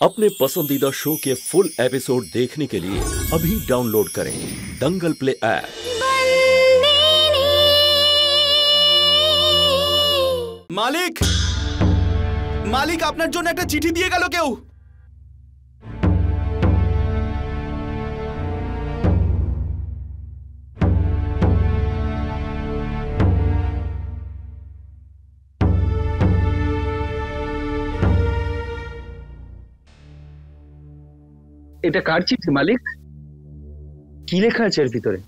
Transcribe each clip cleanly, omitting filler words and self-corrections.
अपने पसंदीदा शो के फुल एपिसोड देखने के लिए अभी डाउनलोड करें दंगल प्ले ऐप। मालिक, मालिक আপনার জন্য একটা চিঠি দিয়ে গেল কেউ। এটা কার চিঠি মালিক? কি লেখা আছে এর ভিতরে?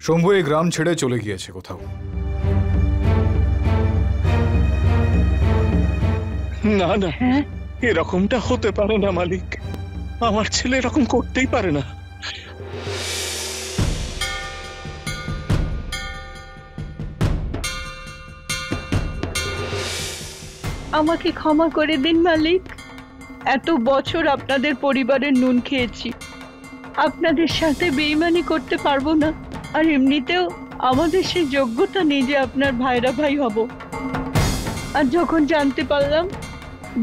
শম্ভু এই গ্রাম ছেড়ে চলে গিয়েছে কোথাও। না না, এরকমটা হতে পারে না মালিক। আমার ছেলে এরকম করতেই পারে না। আমাকে ক্ষমা করে দিন মালিক। এত বছর আপনাদের পরিবারের নুন খেয়েছি, আপনাদের সাথে বেইমানি করতে পারবো না। আর এমনিতেও আমাদের সেই যোগ্যতা নেই যে আপনার ভাইরা ভাই হব। আর যখন জানতে পারলাম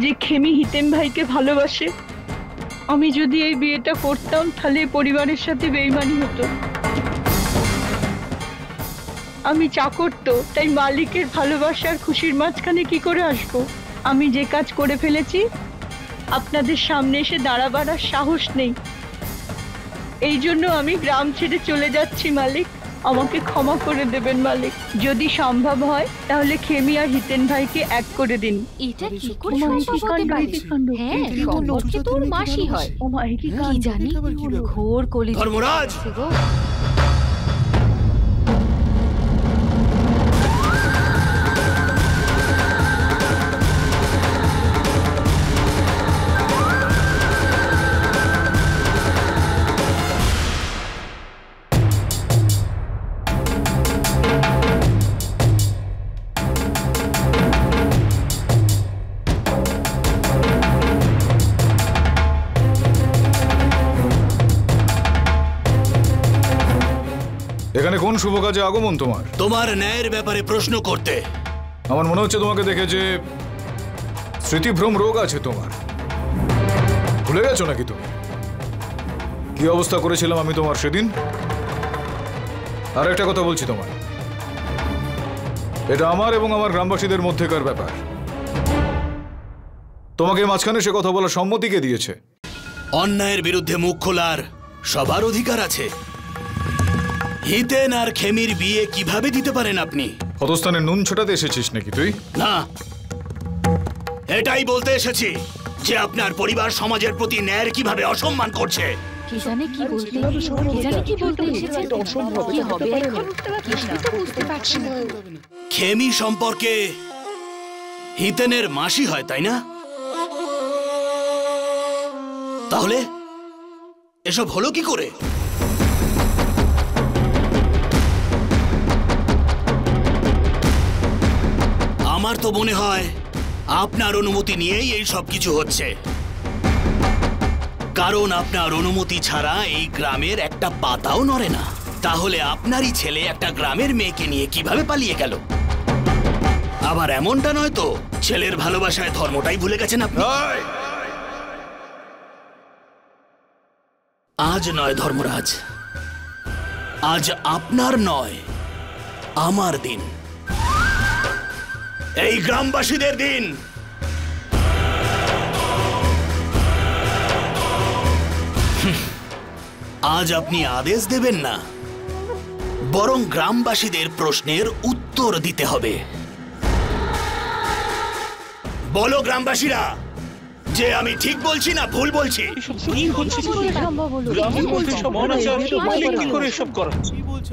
যে খেমি হিতেন ভাইকে ভালোবাসে, আমি যদি এই বিয়েটা করতাম তাহলে পরিবারের সাথে বেইমানি হতো। আমি চাকর তো, তাই মালিকের ভালোবাসার খুশির মাঝখানে কি করে আসবো? আমি যে কাজ করে ফেলেছি আপনাদের সামনে এসে দাঁড়াবার আর সাহস নেই। এই জন্য আমি গ্রাম ছেড়ে চলে যাচ্ছি মালিক। আমাকে ক্ষমা করে দেবেন মালিক। যদি সম্ভব হয় তাহলে খেমি আর হিতেন ভাইকে এক করে দিন। এটা কি করে সম্ভব হতে পারে? হ্যাঁ, সম্পর্কে তোর মাসি হয়। ও মা, কি জানি ঘোর কলি। ধর্মরাজ, এখানে কোন শুভ কাজে আগমন তোমার? তোমার ন্যায়ের ব্যাপারে প্রশ্ন করতে। আমার মনে হচ্ছে তোমাকে দেখে যে স্মৃতিভ্রম রোগ আছে তোমার। ভুলে গেছো নাকি তুমি কি অবস্থা করেছিলাম আমি তোমার সেদিন? আর একটা কথা বলছি তোমার, এটা আমার এবং আমার গ্রামবাসীদের মধ্যেকার ব্যাপার। তোমাকে মাঝখানে সে কথা বলার সম্মতি কে দিয়েছে? অন্যায়ের বিরুদ্ধে মুখ খোলার সবার অধিকার আছে। হিতেন আর খেমির বিয়ে কিভাবে দিতে পারেন আপনি? ক্ষতস্থানে নুন ছোটাতে এসেছিস নাকি তুই? না, এটাই বলতে এসেছি যে আপনার পরিবার সমাজের প্রতি ন্যায়ের কিভাবে অসম্মান করছে। কি জানে কি বলতে এসেছে। কি হবে এখন কিছুই তো বুঝতে পারছি না। খেমি সম্পর্কে হিতেনের মাসি হয়, তাই না? তাহলে এসব হলো কি করে? আমার তো মনে হয় আপনার অনুমতি নিয়েই এই সব কিছু হচ্ছে, কারণ আপনার অনুমতি ছাড়া এই গ্রামের একটা পাতাও নড়ে না। তাহলে আপনারই ছেলে একটা গ্রামের মেয়েকে নিয়ে কিভাবে পালিয়ে গেল? আবার এমনটা নয় তো ছেলের ভালোবাসায় ধর্মটাই ভুলে গেছেন আপনি? আজ নয় ধর্মরাজ, আজ আপনার নয় আমার দিন, এই গ্রামবাসীদের দিন। আজ আপনি আদেশ দেবেন না, বরং গ্রামবাসীদের প্রশ্নের উত্তর দিতে হবে। বলো গ্রামবাসীরা, যে আমি ঠিক বলছি না ভুল বলছি?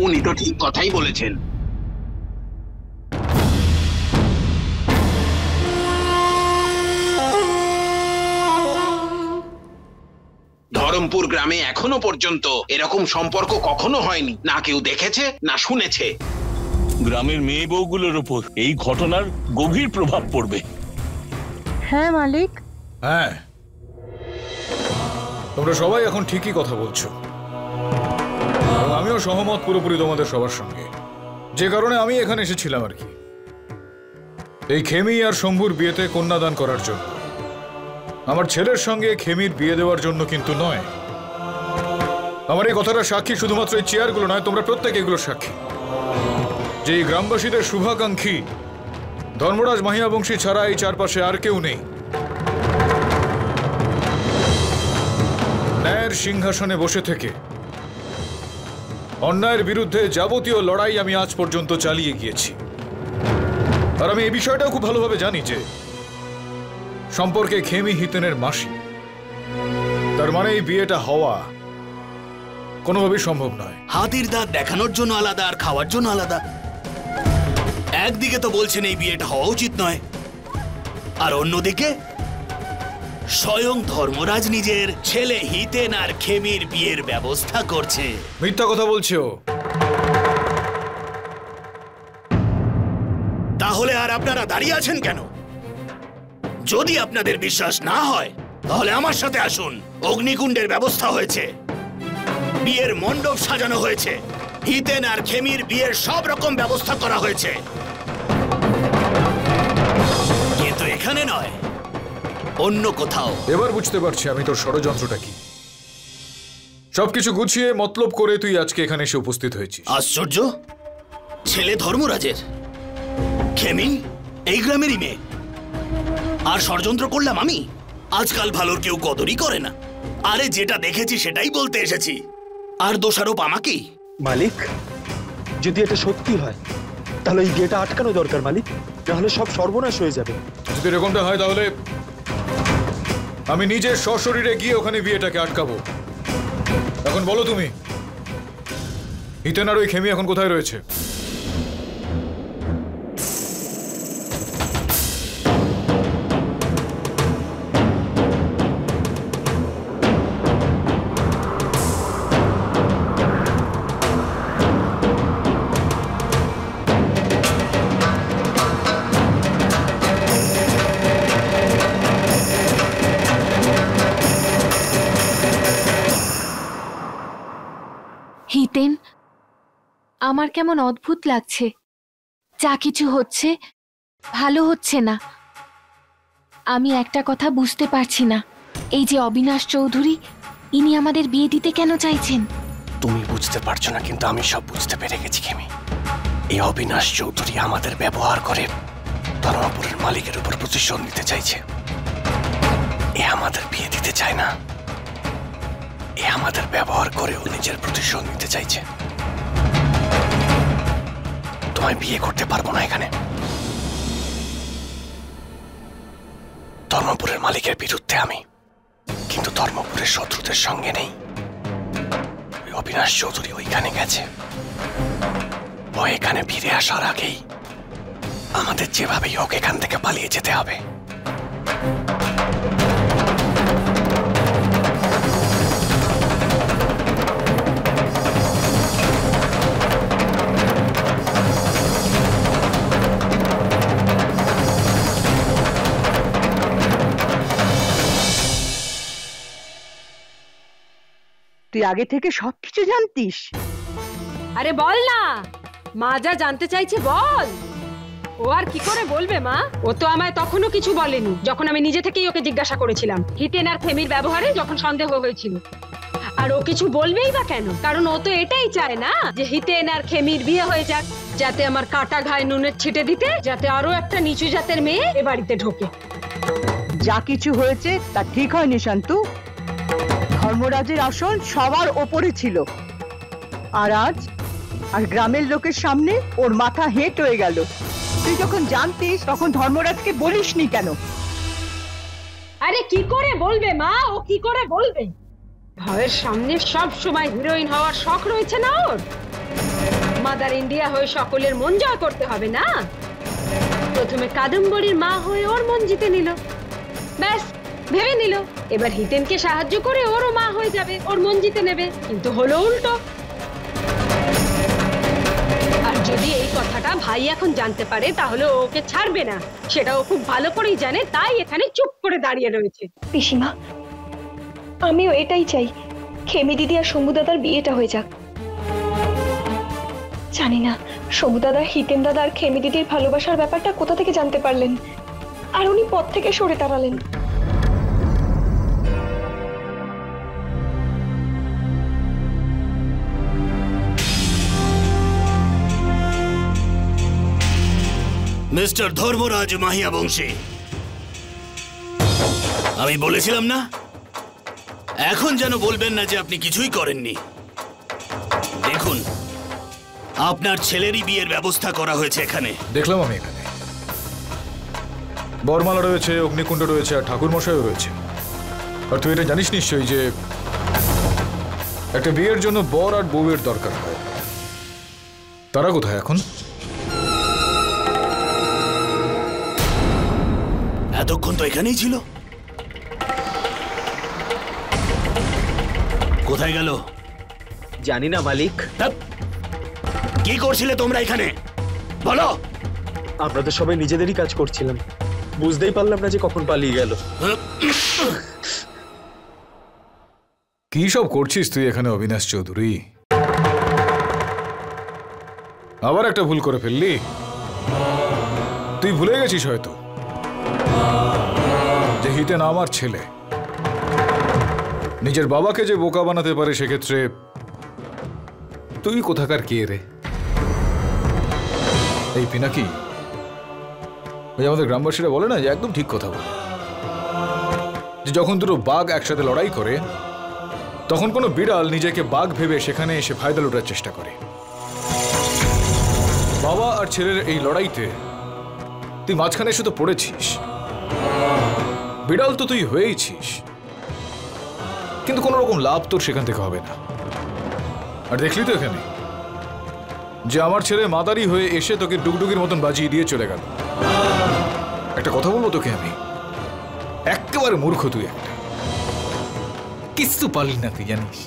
উনি তো ঠিক কথাই বলেছেন। ধরমপুর গ্রামে এখনো পর্যন্ত এরকম সম্পর্ক কখনো হয়নি, না কেউ দেখেছে না শুনেছে। গ্রামের মেয়ে বউগুলোর উপর এই ঘটনার গভীর প্রভাব পড়বে। হ্যাঁ মালিক। হ্যাঁ, তোমরা সবাই এখন ঠিকই কথা বলছো। আমিও সহমত পুরোপুরি তোমাদের সবার সঙ্গে, যে কারণে আমি এখানে এসেছিলাম আর কি। এই খেমি আর শম্ভুর বিয়েতে কন্যাদান করার জন্য, আমার ছেলের সঙ্গে খেমির বিয়ে দেওয়ার জন্য কিন্তু নয়। আমার এই কথাটা সাক্ষী শুধুমাত্র এই চেয়ারগুলো নয়, তোমরা প্রত্যেকে এগুলো সাক্ষী যে এই গ্রামবাসীদের শুভাকাঙ্ক্ষী ধর্মরাজ মাহিয়াবংশী ছাড়া এই চারপাশে আর কেউ নেই। ন্যায়ের সিংহাসনে বসে থেকে অন্যায়ের বিরুদ্ধে যাবতীয় লড়াই আমি আজ পর্যন্ত চালিয়ে গিয়েছি। আর আমি এই বিষয়টাও খুব ভালোভাবে জানি যে সম্পর্কে খেমি হিতেনের মাসি, তার মানে এই বিয়েটা হওয়া কোনোভাবেই সম্ভব নয়। হাতির দাঁত দেখানোর জন্য আলাদা আর খাওয়ার জন্য আলাদা। একদিকে তো বলছেন এই বিয়েটা হওয়া উচিত নয়, আর অন্যদিকে স্বয়ং ধর্মরাজ নিজের ছেলে হিতেন আর খেমির বিয়ের ব্যবস্থা করছে। মিথ্যা কথা বলছে ও। তাহলে আর আপনারা দাঁড়িয়ে আছেন কেন? যদি আপনাদের বিশ্বাস না হয় তাহলে আমার সাথে আসুন। অগ্নিকুণ্ডের ব্যবস্থা হয়েছে, বিয়ের মণ্ডপ সাজানো হয়েছে, হিতেন আর খেমির বিয়ের সব রকম ব্যবস্থা করা হয়েছে, কিন্তু এখানে নয়, অন্য কোথাও। এবার বুঝতে পারছি আমি তোর ষড়যন্ত্রটা কি। সবকিছু গুছিয়ে মতলব করে তুই আজকে এখানে এসে উপস্থিত হয়েছিস। আশ্চর্য, ছেলে ধর্মরাজের, খেমি এই গ্রামেরই মেয়ে, আর ষড়যন্ত্র করলাম আমি? আজকাল ভালোর কেউ কদরই করে না। আরে যেটা দেখেছি সেটাই বলতে এসেছি, আর দোষারোপ আমাকেই। মালিক, যদি এটা সত্যি হয় তাহলে এই বিয়েটা আটকানো দরকার মালিক, নাহলে সব সর্বনাশ হয়ে যাবে। যদি এরকমটা হয় তাহলে আমি নিজে সশরীরে গিয়ে ওখানে বিয়েটাকে আটকাবো। এখন বলো তুমি, হিতেন আর ওই খেমি এখন কোথায় রয়েছে? হিতেন, আমার কেমন অদ্ভুত লাগছে। যা কিছু হচ্ছে ভালো হচ্ছে না। আমি একটা কথা বুঝতে পারছি না, এই যে অবিনাশ চৌধুরী, ইনি আমাদের বিয়ে দিতে কেন চাইছেন? তুমি বুঝতে পারছো না, কিন্তু আমি সব বুঝতে পেরে গেছি খেমি। এই অবিনাশ চৌধুরী আমাদের ব্যবহার করে ধর্মপুরের মালিকের উপর প্রতিশোধ নিতে চাইছে। এ আমাদের বিয়ে দিতে চায় না, এ আমাদের ব্যবহার করে ও নিজের প্রতিশোধ নিতে চাইছে। তোমায় বিয়ে করতে পারবো না এখানে। ধর্মপুরের মালিকের বিরুদ্ধে আমি, কিন্তু ধর্মপুরের শত্রুদের সঙ্গে নেই। ওই অবিনাশ চৌধুরী ওইখানে গেছে, ও এখানে ফিরে আসার আগেই আমাদের যেভাবেই হোক এখান থেকে পালিয়ে যেতে হবে। তুই আগে থেকে সবকিছু জানতিস? আরে বল না, মা যা জানতে চাইছে বল। ও আর কি করে বলবে মা? ও তো আমায় তখনও কিছু বলেনি, যখন আমি নিজে থেকেই ওকে জিজ্ঞাসা করেছিলাম হিতেন আর খেমির ব্যবহারে যখন সন্দেহ হয়েছিল। আর ও কিছু বলবেই বা কেন? কারণ ও তো এটাই চায় না যে হিতেন আর খেমির বিয়ে হয়ে যাক, যাতে আমার কাটা ঘায়ে নুনের ছিটে দিতে, যাতে আরো একটা নিচু জাতের মেয়ে এ বাড়িতে ঢোকে। যা কিছু হয়েছে তা ঠিক হয়নি শান্তু। ধর্মরাজের আসন সবার ওপরে ছিল, আর আজ আর গ্রামের লোকের সামনে ওর মাথা হেঁট হয়ে গেল। তুই যখন জানতিস তখন ধর্মরাজকে বলিসনি কেন? আরে কি করে বলবে মা, ও কি করে বলবে? ভাইয়ের সামনে সব সময় হিরোইন হওয়ার শখ রয়েছে না ওর। মাদার ইন্ডিয়া হয়ে সকলের মন জয় করতে হবে না। প্রথমে কাদম্বরীর মা হয়ে ওর মন জিতে নিল, ব্যাস ভেবে নিল এবার হিতেনকে সাহায্য করে ওরও মা হয়ে যাবে, ওর মন জিতে নেবে। কিন্তু হলো উল্টো। আর যদি এই কথাটা ভাই এখন জানতে পারে তাহলে ওকে ছাড়বে না, সেটা ও খুব ভালো করেই জানে, তাই এখানে চুপ করে দাঁড়িয়ে রয়েছে। পিসিমা, আমিও এটাই চাই, খেমি দিদি আর শম্ভু দাদার বিয়েটা হয়ে যাক। জানি না শম্ভু দাদা, হিতেন দাদা আর খেমি দিদির ভালোবাসার ব্যাপারটা কোথা থেকে জানতে পারলেন, আর উনি পথ থেকে সরে দাঁড়ালেন। মিস্টার ধর্মরাজ মাহিয়া বংশী, আমি বলেছিলাম না, এখন যেন বলবেন না যে আপনি কিছুই করেননি। দেখুন, আপনার ছেলেরই বিয়ের ব্যবস্থা করা হয়েছে এখানে। দেখলাম আমি এখানে বরমালা রয়েছে, অগ্নিকুণ্ড রয়েছে, আর ঠাকুর মশাইও রয়েছে। আর তুই এটা জানিস নিশ্চয়ই যে একটা বিয়ের জন্য বর আর বউয়ের দরকার হয়। তারা কোথায় এখন? এতক্ষণ তো এখানেই ছিল। কোথায় গেল? জানি না মালিক। কি করছিলে তোমরা এখানে বলো? আমরা তো সবাই নিজেদেরই কাজ করছিলাম, বুঝতেই পারলাম না যে কখন পালিয়ে গেল। কি সব করছিস তুই এখানে অবিনাশ চৌধুরী? আবার একটা ভুল করে ফেললি। তুই ভুলে গেছিস হয়তো যে হিতেন আমার ছেলে। নিজের বাবাকে যে বোকা বানাতে পারে, সেক্ষেত্রে তুই কোথাকার কে রে? এই পিনাকি, ওই আমাদের গ্রামবাসীরা বলে না যে একদম ঠিক কথা বলে, যে যখন দুটো বাঘ একসাথে লড়াই করে তখন কোনো বিড়াল নিজেকে বাঘ ভেবে সেখানে এসে ফায়দা লুটার চেষ্টা করে। বাবা আর ছেলের এই লড়াইতে তুই মাঝখানে এসে তো পড়েছিস। বিড়াল তো তুই হয়েইছিস, কিন্তু কোনো রকম লাভ তোর সেখান থেকে হবে না। আর দেখলি তো এখানে যে আমার ছেলে মাদারি হয়ে এসে তোকে ডুগডুগির মতন বাজিয়ে দিয়ে চলে গেল। একটা কথা বলবো তোকে আমি, একেবারে মূর্খ তুই একটা, কিছু পারলি না তুই, জানিস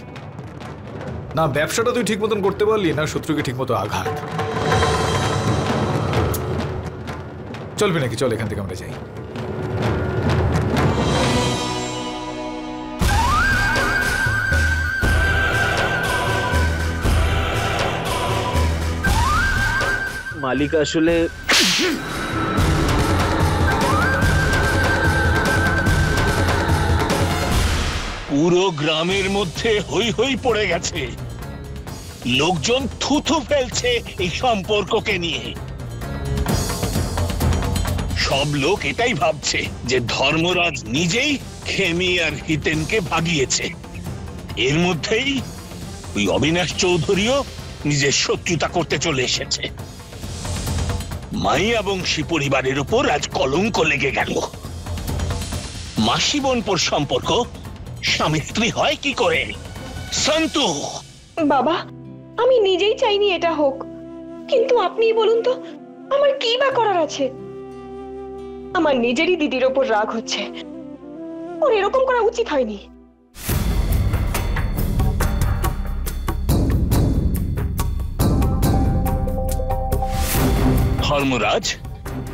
না? ব্যবসাটা তুই ঠিক মতন করতে পারলি না, শত্রুকে ঠিক মতো আঘাত। চলবি নাকি? চল এখান থেকে আমরা যাই। মালিক আসলে পুরো গ্রামের মধ্যে হই হই পড়ে গেছে, লোকজন থুথু ফেলছে এই সম্পর্ককে নিয়ে। সব লোক এটাই ভাবছে যে ধর্মরাজ নিজেই খেমি আর হিতেনকে ভাগিয়েছে। এর মধ্যেই ওই অবিনাশ চৌধুরীও নিজের শত্রুতা করতে চলে এসেছে। মাইয়া বংশী পরিবারের উপর আজ কলঙ্ক লেগে গেল। মাসি বোনপোর সম্পর্ক স্বামী স্ত্রী হয় কি করে? সন্তু বাবা, আমি নিজেই চাইনি এটা হোক, কিন্তু আপনিই বলুন তো আমার কি বা করার আছে? আমার নিজেরই দিদির ওপর রাগ হচ্ছে, ওর এরকম করা উচিত হয়নি। ধর্মরাজ,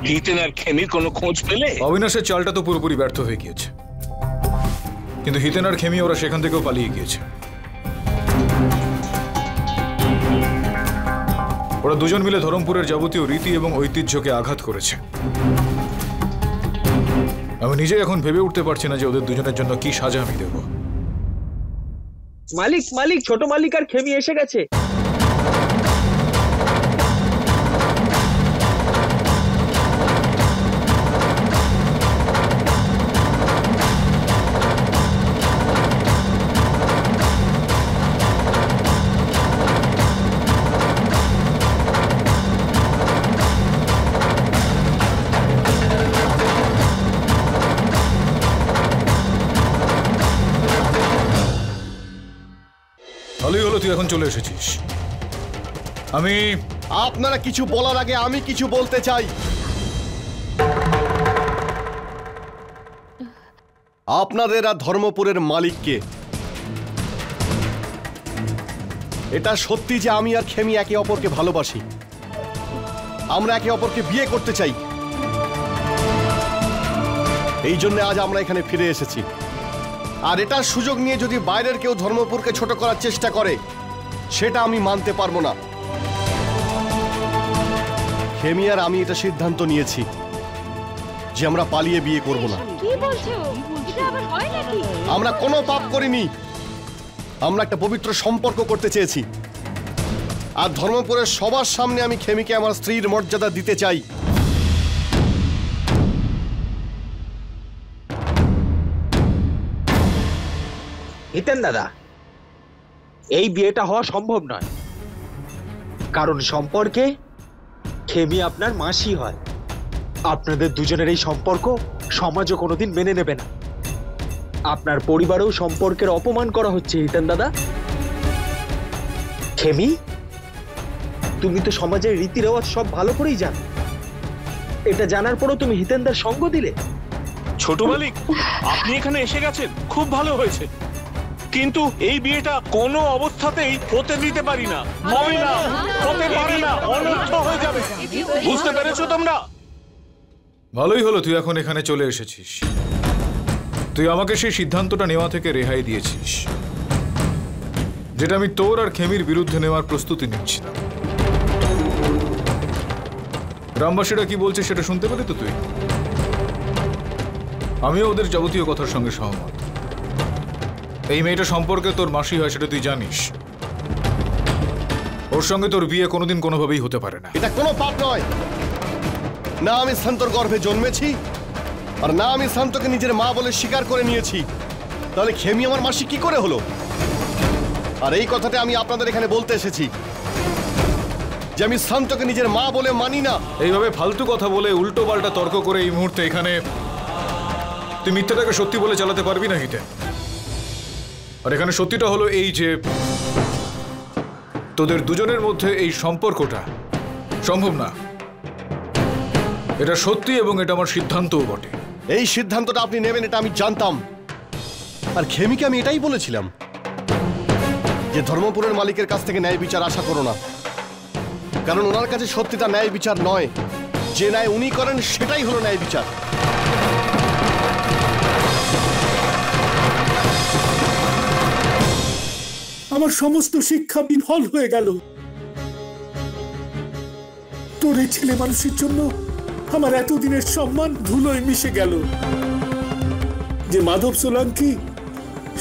হিতেন আর খেমির কোনো খোঁজ পেলে? অবিনাশের চালটা তো পুরোপুরি ব্যর্থ হয়ে গিয়েছে, কিন্তু হিতেন আর খেমি ওরা সেখান থেকেও পালিয়ে গিয়েছে। ওরা দুজন মিলে ধরমপুরের যাবতীয় রীতি এবং ঐতিহ্যকে আঘাত করেছে। আমি নিজে এখন ভেবে উঠতে পারছি না যে ওদের দুজনের জন্য কি সাজা আমি দেব। মালিক, মালিক, ছোট মালিক আর খেমি এসে গেছে। ভালোই হলো তুই এখন চলে এসেছিস। আপনারা কিছু বলার আগে আমি কিছু বলতে চাই। আপনাদের আর ধর্মপুরের মালিককে, এটা সত্যি যে আমি আর খেমি একে অপরকে ভালোবাসি, আমরা একে অপরকে বিয়ে করতে চাই। এই জন্য আজ আমরা এখানে ফিরে এসেছি। আর এটার সুযোগ নিয়ে যদি বাইরের কেউ ধর্মপুরকে ছোট করার চেষ্টা করে, সেটা আমি মানতে পারবো না। খেমি আর আমি এটা সিদ্ধান্ত নিয়েছি যে আমরা পালিয়ে বিয়ে করব না। কি বলছো? এটা আবার হয় নাকি? আমরা কোনো পাপ করিনি, আমরা একটা পবিত্র সম্পর্ক করতে চেয়েছি। আর ধর্মপুরের সবার সামনে আমি খেমিকে আমার স্ত্রীর মর্যাদা দিতে চাই। হিতেন দাদা, এই বিয়েটা হওয়া সম্ভব নয়, কারণ সম্পর্কে খেমি আপনার মাসি হয়। আপনাদের দুজনের এই সম্পর্ক সমাজও কোনোদিন মেনে নেবে না। আপনার পরিবারেও সম্পর্কের অপমান করা হচ্ছে হিতেন দাদা। খেমি, তুমি তো সমাজের রীতি রেওয়াজ সব ভালো করেই জানো, এটা জানার পরও তুমি হিতেনদার সঙ্গ দিলে। ছোট মালিক, আপনি এখানে এসে গেছেন, খুব ভালো হয়েছে, কিন্তু এই বিয়েটা কোনো অবস্থাতেই হতে দিতে পারি না। হয় না, হতে পারে না, অনর্থ হয়ে যাবে। বুঝতে পেরেছো তোমরা? ভালোই হলো তুই এখন এখানে চলে এসেছিস। তুই আমাকে সেই সিদ্ধান্তটা নেওয়া থেকে রেহাই দিয়েছিস, যেটা আমি তোর আর খেমির বিরুদ্ধে নেওয়ার প্রস্তুতি নিচ্ছিলাম। গ্রামবাসীরা কি বলছে সেটা শুনতে পেলি তো তুই? আমিও ওদের যাবতীয় কথার সঙ্গে সহমত। এই মেয়েটা সম্পর্কে তোর মাসি হয় সেটা তুই জানিস। ওর সঙ্গে তোর বিয়ে কোনোদিন কোনোভাবেই হতে পারে না। এটা কোনো পাপ নয়। না আমি শান্তর গর্ভে জন্মেছি, আর না আমি শান্তকে নিজের মা বলে স্বীকার করে নিয়েছি। তাহলে খেমি আমার মাসি কি করে হলো? আর এই কথাটা আমি আপনাদের এখানে বলতে এসেছি যে আমি শান্তকে নিজের মা বলে মানি না। এইভাবে ফালতু কথা বলে উল্টো পাল্টা তর্ক করে এই মুহূর্তে এখানে তুই মিথ্যাটাকে সত্যি বলে চালাতে পারবি না হিতে। আর এখানে সত্যিটা হলো এই যে তোদের দুজনের মধ্যে এই সম্পর্কটা সম্ভব না। এটা সত্যি এবং এটা আমার সিদ্ধান্তও বটে। এই সিদ্ধান্তটা আপনি নেবেন এটা আমি জানতাম। আর খেমিকে আমি এটাই বলেছিলাম যে ধর্মপুরের মালিকের কাছ থেকে ন্যায় বিচার আশা করো না, কারণ ওনার কাছে সত্যিটা ন্যায় বিচার নয়। যে ন্যায় উনি করেন সেটাই হলো ন্যায় বিচার। আমার সমস্ত শিক্ষা বিফল হয়ে গেল। তোর এই ছেলে মানুষের জন্য আমার এতদিনের সম্মান ধুলোয় মিশে গেল। যে মাধব সোলাঙ্কি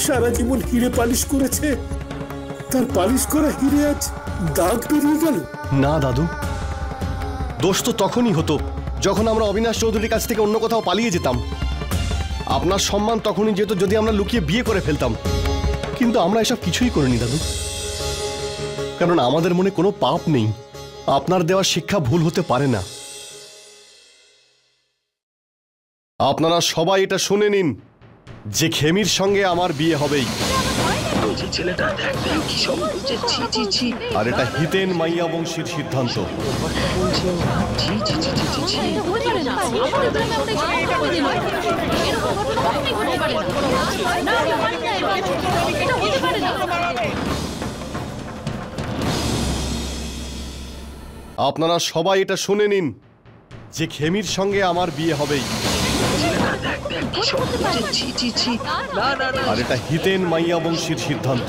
সারা জীবন হিরে পালিশ করেছে, তার পালিশ করা হিরে আজ দাগ বেরিয়ে গেল। না দাদু, দোষ তো তখনই হতো যখন আমরা অবিনাশ চৌধুরীর কাছ থেকে অন্য কোথাও পালিয়ে যেতাম। আপনার সম্মান তখনই যেত যদি আমরা লুকিয়ে বিয়ে করে ফেলতাম। কিন্তু আমরা এসব কিছুই করিনি দাদু, কারণ আমাদের মনে কোনো পাপ নেই। আপনার দেওয়া শিক্ষা ভুল হতে পারে না। আপনারা সবাই এটা শুনে নিন যে খেমির সঙ্গে আমার বিয়ে হবেই। আর এটা হিতেন মাইয়া বংশীর সিদ্ধান্ত। আপনারা সবাই এটা শুনে নিন যে খেমির সঙ্গে আমার বিয়ে হবেই। আর এটা হিতেন মাইয়া বংশীর সিদ্ধান্ত।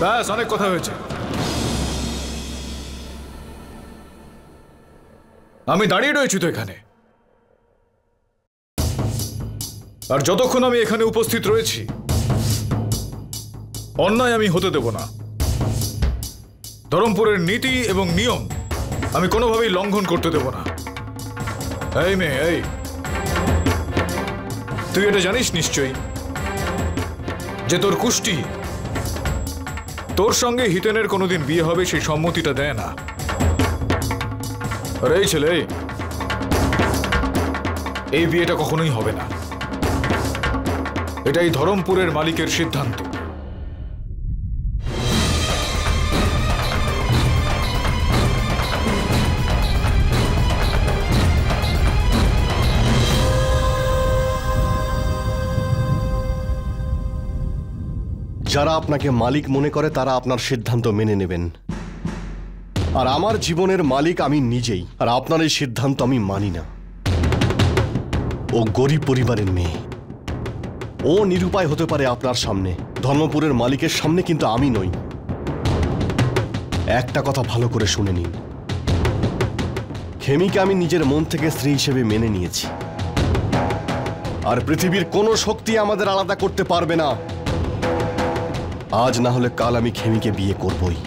ব্যাস, অনেক কথা হয়েছে। আমি দাঁড়িয়ে রয়েছি তো এখানে, আর যতক্ষণ আমি এখানে উপস্থিত রয়েছি অন্যায় আমি হতে দেব না। ধরমপুরের নীতি এবং নিয়ম আমি কোনোভাবেই লঙ্ঘন করতে দেব না। এই মেয়ে, এই তুই এটা জানিস নিশ্চয়ই যে তোর কুষ্টি তোর সঙ্গে হিতেনের কোনোদিন বিয়ে হবে সেই সম্মতিটা দেয় না। আর এই ছেলে, এই বিয়েটা কখনোই হবে না। এটাই ধরমপুরের মালিকের সিদ্ধান্ত। যারা আপনাকে মালিক মনে করে তারা আপনার সিদ্ধান্ত মেনে নেবেন, আর আমার জীবনের মালিক আমি নিজেই। আর আপনার এই সিদ্ধান্ত আমি মানি না। ও গরিব পরিবারের মেয়ে, ও ও নিরুপায় হতে পারে আপনার সামনে, ধর্মপুরের মালিকের সামনে কিন্তু আমি নই। একটা কথা ভালো করে শুনে নিন, খেমিকে আমি নিজের মন থেকে স্ত্রী হিসেবে মেনে নিয়েছি, আর পৃথিবীর কোনো শক্তি আমাদের আলাদা করতে পারবে না। আজ না হলে কাল আমি খেমিকে বিয়ে করবই,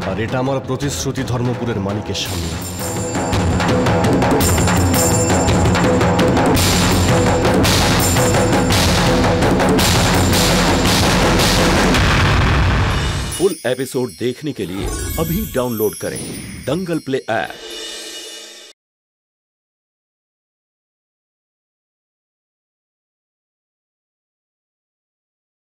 আর এটা আমার প্রতিশ্রুতি ধর্মপুরের মালিকের সামনে। फुल एपिसोड देखने के लिए अभी डाउनलोड करें दंगल प्ले ऐप।